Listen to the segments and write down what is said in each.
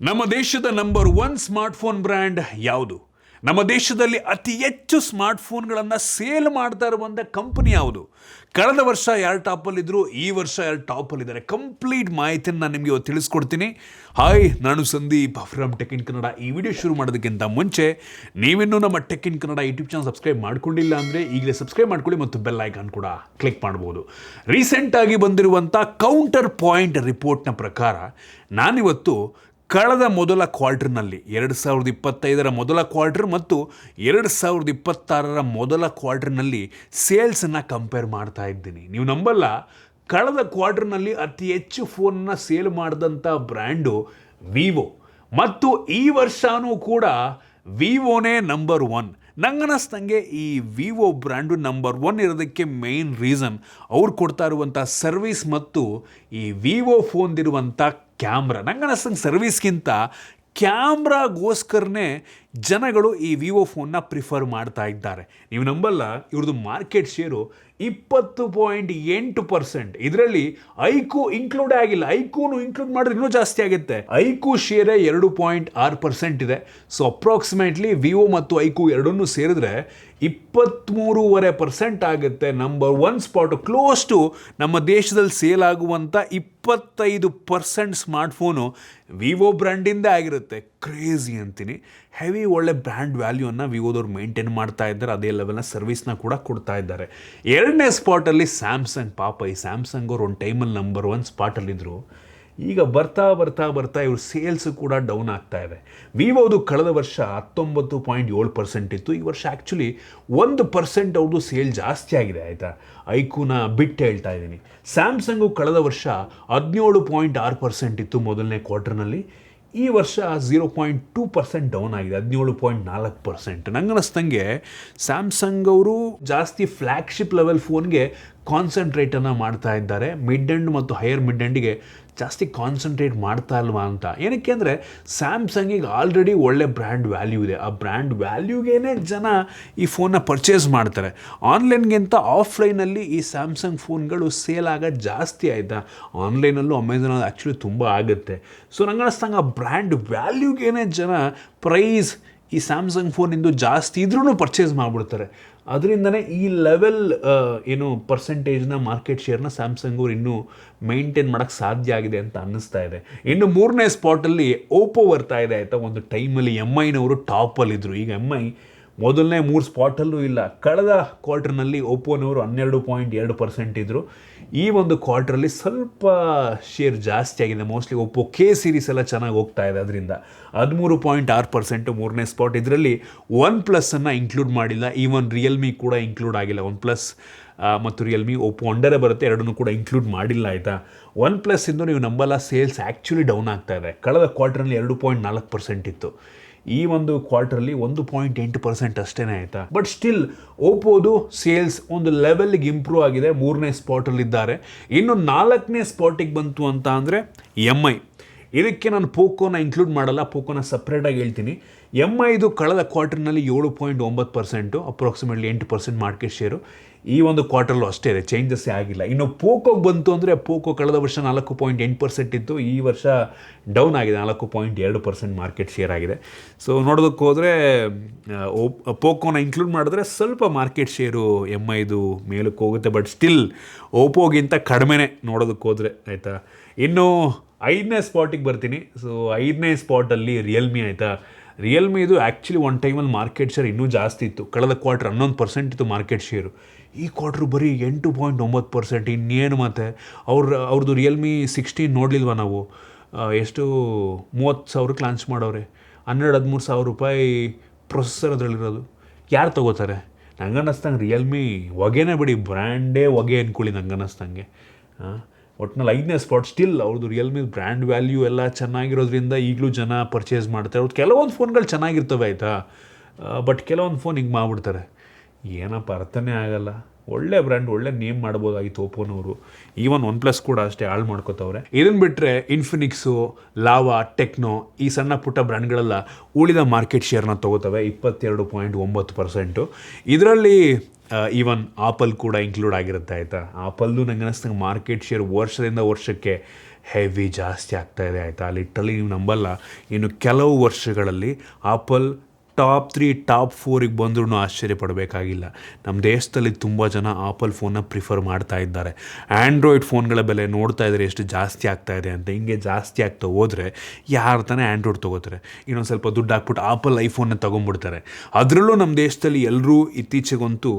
ನಮ್ಮ ದೇಶದ number 1 smartphone brand ಯಾವುದು? ನಮ್ಮ ದೇಶದಲ್ಲಿ ಅತಿ ಹೆಚ್ಚು ಸ್ಮಾರ್ಟ್ಫೋನ್ಗಳನ್ನು ಸೇಲ್ ಮಾಡ್ತಾ ಇರುವಂಥ ಕಂಪನಿ ಯಾವುದು? ಕಳೆದ ವರ್ಷ ಯಾರು ಟಾಪಲ್ಲಿದ್ದರು, ಈ ವರ್ಷ ಯಾರು ಟಾಪಲ್ಲಿದ್ದಾರೆ, ಕಂಪ್ಲೀಟ್ ಮಾಹಿತಿಯನ್ನು ನಾನು ನಿಮಗೆ ಇವತ್ತು ತಿಳಿಸ್ಕೊಡ್ತೀನಿ. ಹಾಯ್, ನಾನು Sandeep from tech in Kannada. ಈ ವಿಡಿಯೋ ಶುರು ಮಾಡೋದಕ್ಕಿಂತ ಮುಂಚೆ ನೀವಿನ್ನೂ ನಮ್ಮ tech in Kannada YouTube channel subscribe ಮಾಡ್ಕೊಂಡಿಲ್ಲ ಅಂದರೆ ಈಗಲೇ ಸಬ್ಸ್ಕ್ರೈಬ್ ಮಾಡ್ಕೊಳ್ಳಿ ಮತ್ತು ಬೆಲ್ ಐಕಾನ್ ಕೂಡ ಕ್ಲಿಕ್ ಮಾಡ್ಬೋದು. ರೀಸೆಂಟಾಗಿ ಬಂದಿರುವಂಥ ಕೌಂಟರ್ ಪಾಯಿಂಟ್ ರಿಪೋರ್ಟ್ನ ಪ್ರಕಾರ ನಾನಿವತ್ತು ಕಳೆದ ಮೊದಲ ಕ್ವಾರ್ಟರ್ನಲ್ಲಿ 2025ರ ಮೊದಲ ಕ್ವಾರ್ಟರ್ ಮತ್ತು 2026ರ ಮೊದಲ ಕ್ವಾರ್ಟರ್ನಲ್ಲಿ ಸೇಲ್ಸನ್ನು ಕಂಪೇರ್ ಮಾಡ್ತಾ ಇದ್ದೀನಿ. ನೀವು ನಂಬಲ್ಲ, ಕಳೆದ ಕ್ವಾರ್ಟರ್ನಲ್ಲಿ ಅತಿ ಹೆಚ್ಚು ಫೋನನ್ನು ಸೇಲ್ ಮಾಡಿದಂಥ ಬ್ರ್ಯಾಂಡು ವಿವೋ, ಮತ್ತು ಈ ವರ್ಷವೂ ಕೂಡ ವಿವೋನೇ ನಂಬರ್ 1. ನಂಗನ್ನಿಸ್ದಂಗೆ ಈ ವಿವೋ ಬ್ರ್ಯಾಂಡು ನಂಬರ್ 1 ಇರೋದಕ್ಕೆ ಮೇನ್ ರೀಸನ್ ಅವ್ರು ಕೊಡ್ತಾ ಇರುವಂಥ ಸರ್ವಿಸ್ ಮತ್ತು ಈ ವಿವೋ ಫೋನ್ದಿರುವಂಥ ಕ್ಯಾಮ್ರಾ. ನಂಗನ್ನಿಸ್ತಂಗೆ ಸರ್ವಿಸ್ಗಿಂತ ಕ್ಯಾಮ್ರಾಗೋಸ್ಕರನೇ ಜನಗಳು ಈ ವಿವೋ ಫೋನ್ನ ಪ್ರಿಫರ್ ಮಾಡ್ತಾ ಇದ್ದಾರೆ. ನೀವು ನಂಬಲ್ಲ, ಇವ್ರದ್ದು ಮಾರ್ಕೆಟ್ ಶೇರು 20.8%. ಇದರಲ್ಲಿ ಐಕು ಇನ್ಕ್ಲೂಡ್ ಆಗಿಲ್ಲ. ಐಕೂನು ಇನ್ಕ್ಲೂಡ್ ಮಾಡಿದ್ರೆ ಇನ್ನೂ ಜಾಸ್ತಿ ಆಗುತ್ತೆ. ಐಕು ಶೇರೇ 2.6% ಇದೆ. ಸೊ ಅಪ್ರಾಕ್ಸಿಮೇಟ್ಲಿ ವಿವೋ ಮತ್ತು ಐಕು ಎರಡನ್ನೂ ಸೇರಿದ್ರೆ 23.5% ಆಗುತ್ತೆ. ನಂಬರ್ 1 ಸ್ಪಾಟು ಕ್ಲೋಸ್ ಟು ನಮ್ಮ ದೇಶದಲ್ಲಿ ಸೇಲ್ ಆಗುವಂಥ 25% ಸ್ಮಾರ್ಟ್ಫೋನು ವಿವೋ ಬ್ರ್ಯಾಂಡಿಂದ ಆಗಿರುತ್ತೆ. ಕ್ರೇಜಿ ಅಂತೀನಿ. ಹೆವಿ ಒಳ್ಳೆ ಬ್ರ್ಯಾಂಡ್ ವ್ಯಾಲ್ಯೂವನ್ನು ವಿವೋದವ್ರು ಮೇಂಟೈನ್ ಮಾಡ್ತಾ ಇದ್ದಾರೆ. ಅದೇ ಲೆವೆಲ್ನ ಸರ್ವಿಸ್ನ ಕೂಡ ಕೊಡ್ತಾ ಇದ್ದಾರೆ. 2ನೇ ಸ್ಪಾಟಲ್ಲಿ ಸ್ಯಾಮ್ಸಂಗ್. ಪಾಪ, ಈ ಸ್ಯಾಮ್ಸಂಗ್ ಅವ್ರು ಒಂದು ಟೈಮಲ್ಲಿ ನಂಬರ್ 1 ಸ್ಪಾಟಲ್ಲಿದ್ದರು. ಈಗ ಬರ್ತಾ ಬರ್ತಾ ಬರ್ತಾ ಇವ್ರ ಸೇಲ್ಸು ಕೂಡ ಡೌನ್ ಆಗ್ತಾ ಇದೆ. ವಿವೋದು ಕಳೆದ ವರ್ಷ 19.7% ಇತ್ತು. ಈ ವರ್ಷ ಆ್ಯಕ್ಚುಲಿ 1% ಅವ್ರದ್ದು ಸೇಲ್ ಜಾಸ್ತಿ ಆಗಿದೆ. ಆಯಿತಾ, ಐಕೂನ ಬಿಟ್ಟು ಹೇಳ್ತಾ ಇದ್ದೀನಿ. ಸ್ಯಾಮ್ಸಂಗು ಕಳೆದ ವರ್ಷ 17.6% ಇತ್ತು ಮೊದಲನೇ ಕ್ವಾರ್ಟರ್ನಲ್ಲಿ. ಈ ವರ್ಷ 0.2% ಡೌನ್ ಆಗಿದೆ, 17.4%. ನಂಗನ್ನಿಸ್ತಂಗೆ ಸ್ಯಾಮ್ಸಂಗ್ ಅವರು ಜಾಸ್ತಿ ಫ್ಲ್ಯಾಗ್ಶಿಪ್ ಲೆವೆಲ್ ಫೋನ್ಗೆ ಕಾನ್ಸಂಟ್ರೇಟನ್ನು ಮಾಡ್ತಾ ಇದ್ದಾರೆ. ಮಿಡ್ ಎಂಡ್ ಮತ್ತು ಹೈಯರ್ ಮಿಡ್ ಎಂಡಿಗೆ ಜಾಸ್ತಿ ಕಾನ್ಸಂಟ್ರೇಟ್ ಮಾಡ್ತಾ ಇಲ್ವಾ ಅಂತ. ಏನಕ್ಕೆ ಅಂದರೆ ಸ್ಯಾಮ್ಸಂಗಿಗೆ ಆಲ್ರೆಡಿ ಒಳ್ಳೆ ಬ್ರ್ಯಾಂಡ್ ವ್ಯಾಲ್ಯೂ ಇದೆ. ಆ ಬ್ರ್ಯಾಂಡ್ ವ್ಯಾಲ್ಯೂಗೇ ಜನ ಈ ಫೋನ್ನ ಪರ್ಚೇಸ್ ಮಾಡ್ತಾರೆ. ಆನ್ಲೈನ್ಗಿಂತ ಆಫ್ಲೈನಲ್ಲಿ ಈ ಸ್ಯಾಮ್ಸಂಗ್ ಫೋನ್ಗಳು ಸೇಲ್ ಆಗೋದು ಜಾಸ್ತಿ. ಆಯಿತಾ, ಆನ್ಲೈನಲ್ಲೂ ಅಮೆಝಾನಲ್ಲಿ ಆ್ಯಕ್ಚುಲಿ ತುಂಬ ಆಗುತ್ತೆ. ಸೊ ನಂಗೆ ಅನ್ನಿಸ್ತಂಗೆ ಆ ಬ್ರ್ಯಾಂಡ್ ವ್ಯಾಲ್ಯೂಗೇ ಜನ ಪ್ರೈಸ್ ಈ ಸ್ಯಾಮ್ಸಂಗ್ ಫೋನಿಂದು ಜಾಸ್ತಿ ಇದ್ರೂ ಪರ್ಚೇಸ್ ಮಾಡಿಬಿಡ್ತಾರೆ. ಅದರಿಂದನೇ ಈ ಲೆವೆಲ್ ಪರ್ಸೆಂಟೇಜ್ನ ಮಾರ್ಕೆಟ್ ಶೇರ್ನ ಸ್ಯಾಮ್ಸಂಗ್ ಅವ್ರು ಇನ್ನೂ ಮೇಂಟೈನ್ ಮಾಡೋಕ್ಕೆ ಸಾಧ್ಯ ಆಗಿದೆ ಅಂತ ಅನ್ನಿಸ್ತಾ ಇದೆ. ಇನ್ನು 3ನೇ ಸ್ಪಾಟಲ್ಲಿ ಓಪೋ ಬರ್ತಾ ಇದೆ. ಆಯಿತಾ, ಒಂದು ಟೈಮಲ್ಲಿ MIನವರು ಟಾಪಲ್ಲಿದ್ದರು. ಈಗ MI ಮೊದಲನೇ 3 ಸ್ಪಾಟಲ್ಲೂ ಇಲ್ಲ. ಕಳೆದ ಕ್ವಾರ್ಟರ್ನಲ್ಲಿ ಓಪೋನವರು 12.2% ಇದ್ದರು. ಈ ಒಂದು ಕ್ವಾರ್ಟ್ರಲ್ಲಿ ಸ್ವಲ್ಪ ಶೇರ್ ಜಾಸ್ತಿ ಆಗಿದೆ. ಮೋಸ್ಟ್ಲಿ ಓಪೋ K ಸೀರೀಸ್ ಎಲ್ಲ ಚೆನ್ನಾಗಿ ಹೋಗ್ತಾ ಇದೆ. ಅದರಿಂದ 13.6% 3ನೇ ಸ್ಪಾಟ್. ಇದರಲ್ಲಿ OnePlus ಇನ್ಕ್ಲೂಡ್ ಮಾಡಿಲ್ಲ. ಈವನ್ ರಿಯಲ್ಮಿ ಕೂಡ ಇನ್ಕ್ಲೂಡ್ ಆಗಿಲ್ಲ. OnePlus ಮತ್ತು ರಿಯಲ್ಮಿ, ಓಪೋ ಅಂಡರೇ ಬರುತ್ತೆ, ಎರಡನ್ನೂ ಕೂಡ ಇನ್ಕ್ಲೂಡ್ ಮಾಡಿಲ್ಲ. ಆಯಿತಾ, OnePlus ಇಂದು ನೀವು ನಂಬಲ್ಲ, ಸೇಲ್ಸ್ ಆ್ಯಕ್ಚುಲಿ ಡೌನ್ ಆಗ್ತಾ ಇದೆ. ಕಳೆದ ಕ್ವಾರ್ಟರ್ನಲ್ಲಿ 2.4% ಇತ್ತು. ಈ ಒಂದು ಕ್ವಾರ್ಟರ್ಲಿ 1.8% ಅಷ್ಟೇ. ಆಯಿತಾ, ಬಟ್ ಸ್ಟಿಲ್ ಓಪೋದು ಸೇಲ್ಸ್ ಒಂದು ಲೆವೆಲ್ಗೆ ಇಂಪ್ರೂವ್ ಆಗಿದೆ. 3ನೇ ಸ್ಪಾಟಲ್ಲಿದ್ದಾರೆ. ಇನ್ನು 4ನೇ ಸ್ಪಾಟಿಗೆ ಬಂತು ಅಂತ ಅಂದರೆ MI. ಇದಕ್ಕೆ ನಾನು ಪೋಕೋನ ಇನ್ಕ್ಲೂಡ್ ಮಾಡಲ್ಲ, ಪೋಕೋನ ಸಪ್ರೇಟಾಗಿ ಹೇಳ್ತೀನಿ. MIದು ಕಳೆದ ಕ್ವಾರ್ಟರ್ನಲ್ಲಿ 7.9%, ಅಪ್ರಾಕ್ಸಿಮೇಟ್ಲಿ 8% ಮಾರ್ಕೆಟ್ ಶೇರು. ಈ ಒಂದು ಕ್ವಾರ್ಟರ್ಲು ಅಷ್ಟೇ ಇದೆ, ಚೇಂಜಸ್ಸೇ ಆಗಿಲ್ಲ. ಇನ್ನು ಪೋಕೋಗೆ ಬಂತು ಅಂದರೆ ಪೋಕೋ ಕಳೆದ ವರ್ಷ 4.8% ಇತ್ತು. ಈ ವರ್ಷ ಡೌನ್ ಆಗಿದೆ, 4.2% ಮಾರ್ಕೆಟ್ ಶೇರ್ ಆಗಿದೆ. ಸೊ ನೋಡೋದಕ್ಕೆ ಹೋದರೆ ಪೋಕೋನ ಇನ್ಕ್ಲೂಡ್ ಮಾಡಿದ್ರೆ ಸ್ವಲ್ಪ ಮಾರ್ಕೆಟ್ ಶೇರು MIದು ಮೇಲಕ್ಕೆ ಹೋಗುತ್ತೆ. ಬಟ್ ಸ್ಟಿಲ್ ಓಪೋಗಿಂತ ಕಡಿಮೆನೇ ನೋಡೋದಕ್ಕೆ ಹೋದರೆ. ಆಯಿತಾ, ಇನ್ನು 5ನೇ ಸ್ಪಾಟಿಗೆ ಬರ್ತೀನಿ. ಸೊ 5ನೇ ಸ್ಪಾಟಲ್ಲಿ ರಿಯಲ್ಮಿ. ಆಯಿತಾ, ರಿಯಲ್ಮಿದು ಆ್ಯಕ್ಚುಲಿ ಒಂದು ಟೈಮಲ್ಲಿ ಮಾರ್ಕೆಟ್ ಶೇರ್ ಇನ್ನೂ ಜಾಸ್ತಿ ಇತ್ತು. ಕಳೆದ ಕ್ವಾರ್ಟರ್ 11% ಇತ್ತು ಮಾರ್ಕೆಟ್ ಶೇರು. ಈ ಕ್ವಾರ್ಟ್ರು ಬರೀ 8.9%. ಇನ್ನೇನು ಮತ್ತು ಅವ್ರದ್ದು ರಿಯಲ್ಮಿ 16 ನೋಡಲಿಲ್ವ ನಾವು? ಎಷ್ಟು 30,000ಕ್ಕೆ ಲಾಂಚ್ ಮಾಡೋರೆ. 12-13 ಸಾವಿರ ರೂಪಾಯಿ ಪ್ರೊಸೆಸರ್ ಅದರಲ್ಲಿರೋದು. ಯಾರು ತೊಗೋತಾರೆ? ನಂಗೆ ಅನ್ನಿಸ್ತಂಗೆ ರಿಯಲ್ಮಿ ಹೊಗೆನೇ ಬಿಡಿ, ಬ್ರ್ಯಾಂಡೇ ಹೊಗೆ ಅಂದ್ಕೊಳ್ಳಿ ನಂಗೆ ಅನ್ನಿಸ್ತಂಗೆ. ಒಟ್ಟಿನಲ್ಲಿ 5ನೇ ಸ್ಪಾಟ್. ಸ್ಟಿಲ್ ಅವ್ರದ್ದು ರಿಯಲ್ಮಿ ಬ್ರ್ಯಾಂಡ್ ವ್ಯಾಲ್ಯೂ ಎಲ್ಲ ಚೆನ್ನಾಗಿರೋದ್ರಿಂದ ಈಗಲೂ ಜನ ಪರ್ಚೇಸ್ ಮಾಡ್ತಾರೆ. ಅವ್ರದ್ದು ಕೆಲವೊಂದು ಫೋನ್ಗಳು ಚೆನ್ನಾಗಿರ್ತವೆ. ಆಯಿತಾ, ಬಟ್ ಕೆಲವೊಂದು ಫೋನ್ ಹಿಂಗೆ ಮಾಡಿಬಿಡ್ತಾರೆ. ಏನಪ್ಪ ಅರ್ಥನೇ ಆಗಲ್ಲ. ಒಳ್ಳೆ ಬ್ರ್ಯಾಂಡ್, ಒಳ್ಳೆ ನೇಮ್ ಮಾಡ್ಬೋದಾಗಿತ್ತು ಓಪೋನವರು. ಈವನ್ OnePlus ಕೂಡ ಅಷ್ಟೇ ಹಾಳು ಮಾಡ್ಕೋತವ್ರೆ. ಇದನ್ನು ಬಿಟ್ಟರೆ ಇನ್ಫಿನಿಕ್ಸು, ಲಾವಾ, ಟೆಕ್ನೋ, ಈ ಸಣ್ಣ ಪುಟ್ಟ ಬ್ರ್ಯಾಂಡ್ಗಳೆಲ್ಲ ಉಳಿದ ಮಾರ್ಕೆಟ್ ಶೇರ್ನ ತೊಗೋತವೆ, 22.9%. ಇದರಲ್ಲಿ ಈವನ್ ಆಪಲ್ ಕೂಡ ಇನ್ಕ್ಲೂಡ್ ಆಗಿರುತ್ತೆ. ಆಯಿತಾ, ಆಪಲ್ದು ನಂಗೆ ಅನ್ನಿಸ್ತಂಗೆ ಮಾರ್ಕೆಟ್ ಶೇರ್ ವರ್ಷದಿಂದ ವರ್ಷಕ್ಕೆ ಹೆವಿ ಜಾಸ್ತಿ ಆಗ್ತಾಯಿದೆ ಆಯಿತಾ. ಲಿಟ್ರಲಿ ನೀವು ನಂಬಲ್ಲ, ಇನ್ನು ಕೆಲವು ವರ್ಷಗಳಲ್ಲಿ ಆಪಲ್ ಟಾಪ್ 3 ಟಾಪ್ 4ಗೆ ಬಂದ್ರೂ ಆಶ್ಚರ್ಯ ಪಡಬೇಕಾಗಿಲ್ಲ. ನಮ್ಮ ದೇಶದಲ್ಲಿ ತುಂಬ ಜನ ಆಪಲ್ ಫೋನ್ನ ಪ್ರಿಫರ್ ಮಾಡ್ತಾ ಇದ್ದಾರೆ. ಆ್ಯಂಡ್ರಾಯ್ಡ್ ಫೋನ್ಗಳ ಬೆಲೆ ನೋಡ್ತಾ ಇದ್ದಾರೆ ಎಷ್ಟು ಜಾಸ್ತಿ ಆಗ್ತಾ ಇದೆ ಅಂತ. ಹಿಂಗೆ ಜಾಸ್ತಿ ಆಗ್ತಾ ಹೋದರೆ ಯಾರು ತಾನೇ ಆ್ಯಂಡ್ರಾಯ್ಡ್ ತೊಗೋತಾರೆ, ಇನ್ನೊಂದು ಸ್ವಲ್ಪ ದುಡ್ಡು ಹಾಕ್ಬಿಟ್ಟು ಆಪಲ್ ಐಫೋನ್ನ ತೊಗೊಂಡ್ಬಿಡ್ತಾರೆ. ಅದರಲ್ಲೂ ನಮ್ಮ ದೇಶದಲ್ಲಿ ಎಲ್ಲರೂ ಇತ್ತೀಚೆಗಂತೂ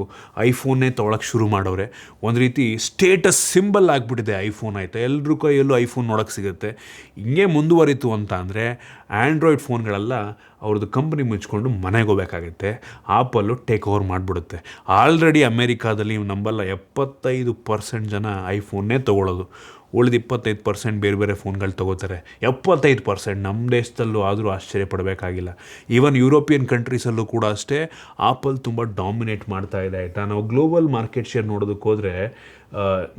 ಐಫೋನ್ನೇ ತೊಗೊಳಕ್ಕೆ ಶುರು ಮಾಡೋರೆ. ಒಂದು ರೀತಿ ಸ್ಟೇಟಸ್ ಸಿಂಬಲ್ ಆಗಿಬಿಟ್ಟಿದೆ ಐಫೋನ್ ಆಯಿತಾ. ಎಲ್ಲರೂ ಕೈಯಲ್ಲೂ ಐಫೋನ್ ನೋಡೋಕ್ಕೆ ಸಿಗುತ್ತೆ. ಹಿಂಗೆ ಮುಂದುವರಿತು ಅಂತ ಅಂದರೆ ಆ್ಯಂಡ್ರಾಯ್ಡ್ ಫೋನ್ಗಳೆಲ್ಲ ಅವ್ರದ್ದು ಕಂಪ್ನಿ ಮುಚ್ಕೊಂಡು ಮನೆಗೆ ಹೋಗ್ಬೇಕಾಗುತ್ತೆ. ಆಪಲ್ಲು ಟೇಕ್ ಓವರ್ ಮಾಡಿಬಿಡುತ್ತೆ. ಆಲ್ರೆಡಿ ಅಮೇರಿಕಾದಲ್ಲಿ ನಂಬಲ್ಲ 75% ಜನ ಐಫೋನ್ನೇ ತೊಗೊಳ್ಳೋದು. ಉಳಿದ 25% ಬೇರೆ ಬೇರೆ ಫೋನ್ಗಳು ತೊಗೋತಾರೆ. 75% ನಮ್ಮ ದೇಶದಲ್ಲೂ ಆದರೂ ಆಶ್ಚರ್ಯ ಪಡಬೇಕಾಗಿಲ್ಲ. ಈವನ್ ಯುರೋಪಿಯನ್ ಕಂಟ್ರೀಸಲ್ಲೂ ಕೂಡ ಅಷ್ಟೇ ಆಪಲ್ ತುಂಬ ಡಾಮಿನೇಟ್ ಮಾಡ್ತಾ ಇದೆ ಆಯಿತಾ. ನಾವು ಗ್ಲೋಬಲ್ ಮಾರ್ಕೆಟ್ ಶೇರ್ ನೋಡೋದಕ್ಕೆ ಹೋದರೆ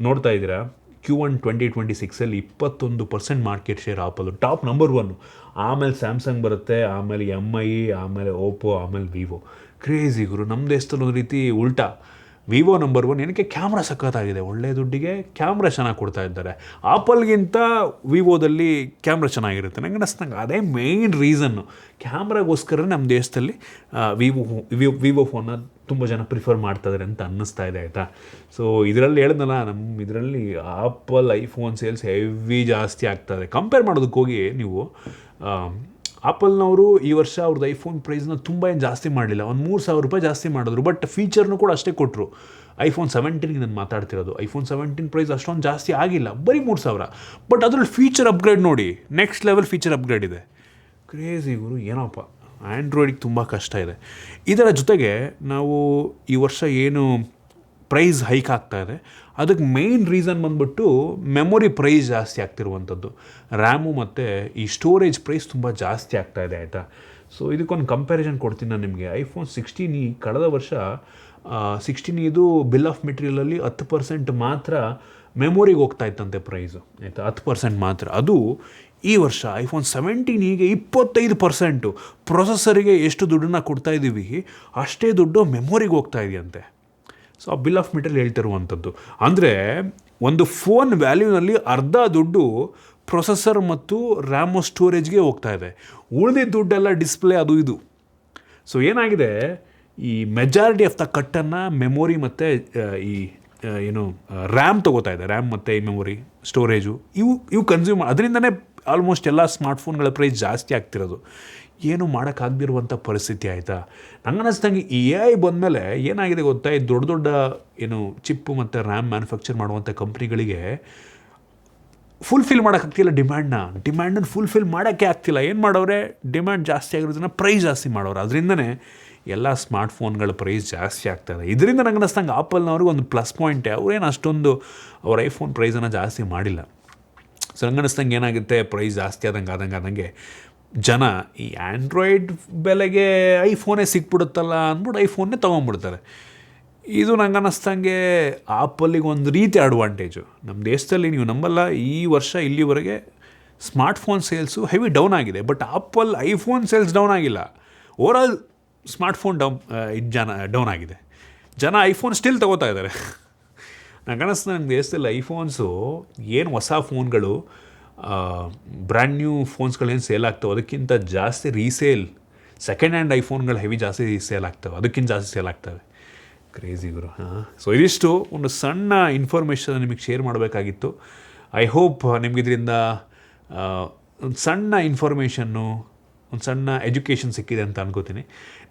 ನೋಡ್ತಾ ಇದ್ದೀರಾ, Q1 2026 21% market share apple, top number 1. ಆಮೇಲೆ ಸ್ಯಾಮ್ಸಂಗ್ ಬರುತ್ತೆ, ಆಮೇಲೆ MI, ಆಮೇಲೆ ಓಪೋ, ಆಮೇಲೆ ವಿವೋ. ಕ್ರೇಜಿ ಗುರು. ನಮ್ಮ ದೇಶದಲ್ಲಿ ಒಂದು ರೀತಿ ಉಲ್ಟಾ, ವಿವೋ ನಂಬರ್ 1. ಏನಕ್ಕೆ? ಕ್ಯಾಮ್ರಾ ಸಖತ್ತಾಗಿದೆ, ಒಳ್ಳೆ ದುಡ್ಡಿಗೆ ಕ್ಯಾಮ್ರಾ ಚೆನ್ನಾಗಿ ಕೊಡ್ತಾ ಇದ್ದಾರೆ. ಆಪಲ್ಗಿಂತ ವಿವೋದಲ್ಲಿ ಕ್ಯಾಮ್ರಾ ಚೆನ್ನಾಗಿರುತ್ತೆ. ನಂಗೆ ಅನ್ನಿಸ್ದಂಗೆ ಅದೇ ಮೇಯ್ನ್ ರೀಸನ್ನು. ಕ್ಯಾಮ್ರಾಗೋಸ್ಕರ ನಮ್ಮ ದೇಶದಲ್ಲಿ ವಿವೋ ಫೋನ್ನ ತುಂಬ ಜನ ಪ್ರಿಫರ್ ಮಾಡ್ತಾಯಿದ್ದಾರೆ ಅಂತ ಅನ್ನಿಸ್ತಾ ಇದೆ ಆಯಿತಾ. ಸೊ ಇದರಲ್ಲಿ ಹೇಳಿದ್ನಲ್ಲ, ನಮ್ಮ ಇದರಲ್ಲಿ ಆಪಲ್ ಐಫೋನ್ ಸೇಲ್ಸ್ ಹೆವಿ ಜಾಸ್ತಿ ಆಗ್ತದೆ. ಕಂಪೇರ್ ಮಾಡೋದಕ್ಕೆ ಹೋಗಿ ನೀವು ಆಪಲ್ನವರು ಈ ವರ್ಷ ಅವ್ರದ್ದು ಐಫೋನ್ ಪ್ರೈಸ್ನ ತುಂಬ ಏನು ಜಾಸ್ತಿ ಮಾಡಲಿಲ್ಲ, ಒಂದು $3,000 ಜಾಸ್ತಿ ಮಾಡಿದ್ರು. ಬಟ್ ಫೀಚರ್ನು ಕೂಡ ಅಷ್ಟೇ ಕೊಟ್ಟರು. ಐಫೋನ್ 17 ನಾನು ಮಾತಾಡ್ತಿರೋದು. ಐಫೋನ್ 17 ಪ್ರೈಸ್ ಅಷ್ಟೊಂದು ಜಾಸ್ತಿ ಆಗಿಲ್ಲ, ಬರೀ $3,000. ಬಟ್ ಅದರಲ್ಲಿ ಫೀಚರ್ ಅಪ್ಗ್ರೇಡ್ ನೋಡಿ, ನೆಕ್ಸ್ಟ್ ಲೆವೆಲ್ ಫೀಚರ್ ಅಪ್ಗ್ರೇಡ್ ಇದೆ. ಕ್ರೇಜಿ ಗುರು. ಏನಪ್ಪ, ಆ್ಯಂಡ್ರಾಯ್ಡಿಗೆ ತುಂಬ ಕಷ್ಟ ಇದೆ. ಇದರ ಜೊತೆಗೆ ನಾವು ಈ ವರ್ಷ ಏನು ಪ್ರೈಸ್ ಹೈಕ್ ಆಗ್ತಾ ಇದೆ, ಅದಕ್ಕೆ ಮೇಯ್ನ್ ರೀಸನ್ ಬಂದ್ಬಿಟ್ಟು ಮೆಮೊರಿ ಪ್ರೈಸ್ ಜಾಸ್ತಿ ಆಗ್ತಿರುವಂಥದ್ದು. ರ್ಯಾಮು ಮತ್ತು ಈ ಸ್ಟೋರೇಜ್ ಪ್ರೈಸ್ ತುಂಬ ಜಾಸ್ತಿ ಆಗ್ತಾ ಇದೆ ಆಯಿತಾ. ಸೊ ಇದಕ್ಕೊಂದು ಕಂಪ್ಯಾರಿಸನ್ ಕೊಡ್ತೀನಿ ನಾನು ನಿಮಗೆ. ಐಫೋನ್ 16 ಕಳೆದ ವರ್ಷ 16 ಇದು ಬಿಲ್ ಆಫ್ ಮೆಟೀರಿಯಲಲ್ಲಿ 10% ಮಾತ್ರ ಮೆಮೊರಿಗೆ ಹೋಗ್ತಾ ಇತ್ತಂತೆ ಪ್ರೈಸು ಆಯಿತಾ, 10% ಮಾತ್ರ. ಅದು ಈ ವರ್ಷ ಐಫೋನ್ 17 25% ಪ್ರೊಸೆಸರಿಗೆ ಎಷ್ಟು ದುಡ್ಡನ್ನು ಕೊಡ್ತಾ ಇದ್ದೀವಿ ಅಷ್ಟೇ ದುಡ್ಡು ಮೆಮೊರಿಗೆ ಹೋಗ್ತಾ ಇದೆಯಂತೆ. ಸೊ ಆ ಬಿಲ್ ಆಫ್ ಮೆಟೀರಿಯಲ್ ಹೇಳ್ತಿರುವಂಥದ್ದು. ಅಂದರೆ ಒಂದು ಫೋನ್ ವ್ಯಾಲ್ಯೂನಲ್ಲಿ ಅರ್ಧ ದುಡ್ಡು ಪ್ರೊಸೆಸರ್ ಮತ್ತು ರ್ಯಾಮು ಸ್ಟೋರೇಜ್ಗೆ ಹೋಗ್ತಾ ಇದೆ. ಉಳಿದಿದ್ದ ದುಡ್ಡೆಲ್ಲ ಡಿಸ್ಪ್ಲೇ ಅದು ಇದು. ಸೊ ಏನಾಗಿದೆ, ಈ ಮೆಜಾರಿಟಿ ಆಫ್ ದ ಕಟ್ಟನ್ನು ಮೆಮೊರಿ ಮತ್ತು ಈ ರ್ಯಾಮ್ ತೊಗೋತಾ ಇದೆ. ರ್ಯಾಮ್ ಮತ್ತು ಈ ಮೆಮೊರಿ ಸ್ಟೋರೇಜು ಇವು ಕನ್ಸ್ಯೂಮ್, ಅದರಿಂದನೇ ಆಲ್ಮೋಸ್ಟ್ ಎಲ್ಲ ಸ್ಮಾರ್ಟ್ಫೋನ್ಗಳ ಪ್ರೈಸ್ ಜಾಸ್ತಿ ಆಗ್ತಿರೋದು. ಏನು ಮಾಡೋಕ್ಕಾಗದಿರುವಂಥ ಪರಿಸ್ಥಿತಿ ಆಯಿತಾ. ನಂಗೆ ಅನ್ನಿಸ್ದಂಗೆ ಈ AI ಬಂದಮೇಲೆ ಏನಾಗಿದೆ ಗೊತ್ತಾ, ಈ ದೊಡ್ಡ ದೊಡ್ಡ ಚಿಪ್ಪು ಮತ್ತು ರ್ಯಾಮ್ ಮ್ಯಾನುಫ್ಯಾಕ್ಚರ್ ಮಾಡುವಂಥ ಕಂಪ್ನಿಗಳಿಗೆ ಫುಲ್ಫಿಲ್ ಮಾಡೋಕ್ಕಾಗ್ತಿಲ್ಲ. ಡಿಮ್ಯಾಂಡನ್ನು ಫುಲ್ಫಿಲ್ ಮಾಡೋಕ್ಕೆ ಆಗ್ತಿಲ್ಲ. ಏನು ಮಾಡೋರೆ, ಡಿಮ್ಯಾಂಡ್ ಜಾಸ್ತಿ ಆಗಿರೋದನ್ನ ಪ್ರೈಸ್ ಜಾಸ್ತಿ ಮಾಡೋರು. ಅದರಿಂದನೇ ಎಲ್ಲ ಸ್ಮಾರ್ಟ್ಫೋನ್ಗಳ ಪ್ರೈಸ್ ಜಾಸ್ತಿ ಆಗ್ತಾಯಿದೆ. ಇದರಿಂದ ನಂಗೆ ಅನ್ನಿಸ್ದಂಗೆ ಆಪಲ್ನವ್ರಿಗೆ ಒಂದು ಪ್ಲಸ್ ಪಾಯಿಂಟೇ, ಅವ್ರೇನು ಅಷ್ಟೊಂದು ಅವ್ರ ಐಫೋನ್ ಪ್ರೈಸನ್ನು ಜಾಸ್ತಿ ಮಾಡಿಲ್ಲ. ಸೊ ನಂಗೆ ಅನ್ನಿಸ್ದಂಗೆ ಏನಾಗುತ್ತೆ, ಪ್ರೈಸ್ ಜಾಸ್ತಿ ಆದಂಗೆ ಜನ ಈ ಆ್ಯಂಡ್ರಾಯ್ಡ್ ಬೆಲೆಗೆ ಐಫೋನೇ ಸಿಕ್ಬಿಡುತ್ತಲ್ಲ ಅಂದ್ಬಿಟ್ಟು ಐಫೋನ್ನೇ ತೊಗೊಂಡ್ಬಿಡ್ತಾರೆ. ಇದು ನಂಗೆ ಅನ್ನಿಸ್ದಂಗೆ ಆಪಲ್ಲಿಗೆ ಒಂದು ರೀತಿ ಅಡ್ವಾಂಟೇಜು. ನಮ್ಮ ದೇಶದಲ್ಲಿ ನೀವು ನಂಬಲ್ಲ, ಈ ವರ್ಷ ಇಲ್ಲಿವರೆಗೆ ಸ್ಮಾರ್ಟ್ಫೋನ್ ಸೇಲ್ಸು ಹೆವಿ ಡೌನ್ ಆಗಿದೆ. But apple iPhone sales down ಆಗಿಲ್ಲ. ಓವರಾಲ್ ಸ್ಮಾರ್ಟ್ಫೋನ್ ಡೌನ್ ಆಗಿದೆ. ಜನ ಐಫೋನ್ ಸ್ಟಿಲ್ ತೊಗೋತಾ ಇದ್ದಾರೆ. ನಂಗೆ ಅನ್ನಿಸ್ತು, ನಮ್ಮ ದೇಶದಲ್ಲಿ ಐಫೋನ್ಸು ಏನು ಹೊಸ ಫೋನ್ಗಳು ಬ್ರ್ಯಾಂಡ್ ನ್ಯೂ ಫೋನ್ಸ್ಗಳೇನು ಸೇಲ್ ಆಗ್ತವೆ ಅದಕ್ಕಿಂತ ಜಾಸ್ತಿ ರೀಸೇಲ್ ಸೆಕೆಂಡ್ ಹ್ಯಾಂಡ್ ಐಫೋನ್ಗಳು ಹೆವಿ ಜಾಸ್ತಿ ಸೇಲ್ ಆಗ್ತವೆ, ಅದಕ್ಕಿಂತ ಜಾಸ್ತಿ ಸೇಲ್ ಆಗ್ತವೆ. ಕ್ರೇಜಿ ಗುರು. ಸೊ ಇದಿಷ್ಟು ಒಂದು ಸಣ್ಣ ಇನ್ಫಾರ್ಮೇಷನ್ ನಿಮಗೆ ಶೇರ್ ಮಾಡಬೇಕಾಗಿತ್ತು. ಐ ಹೋಪ್ ನಿಮಗಿದ್ರಿಂದ ಒಂದು ಸಣ್ಣ ಇನ್ಫಾರ್ಮೇಷನ್ನು, ಒಂದು ಸಣ್ಣ ಎಜುಕೇಷನ್ ಸಿಕ್ಕಿದೆ ಅಂತ ಅನ್ಕೋತೀನಿ.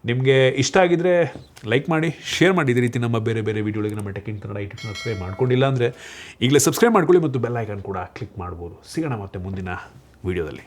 ನಿಮಗೆ ಇಷ್ಟ ಆಗಿದ್ದರೆ ಲೈಕ್ ಮಾಡಿ, ಶೇರ್ ಮಾಡಿ. ಇದೇ ರೀತಿ ನಮ್ಮ ಬೇರೆ ಬೇರೆ ವೀಡಿಯೋಗಳಿಗೆ ನಮ್ಮ tech in Kannada YouTube subscribe ಮಾಡ್ಕೊಂಡಿಲ್ಲ ಅಂದರೆ ಈಗಲೇ ಸಬ್ಸ್ಕ್ರೈಬ್ ಮಾಡ್ಕೊಳ್ಳಿ ಮತ್ತು ಬೆಲ್ ಐಕಾನ್ ಕೂಡ ಕ್ಲಿಕ್ ಮಾಡ್ಬೋದು. ಸಿಗೋಣ ಮತ್ತೆ ಮುಂದಿನ ವೀಡಿಯೋದಲ್ಲಿ.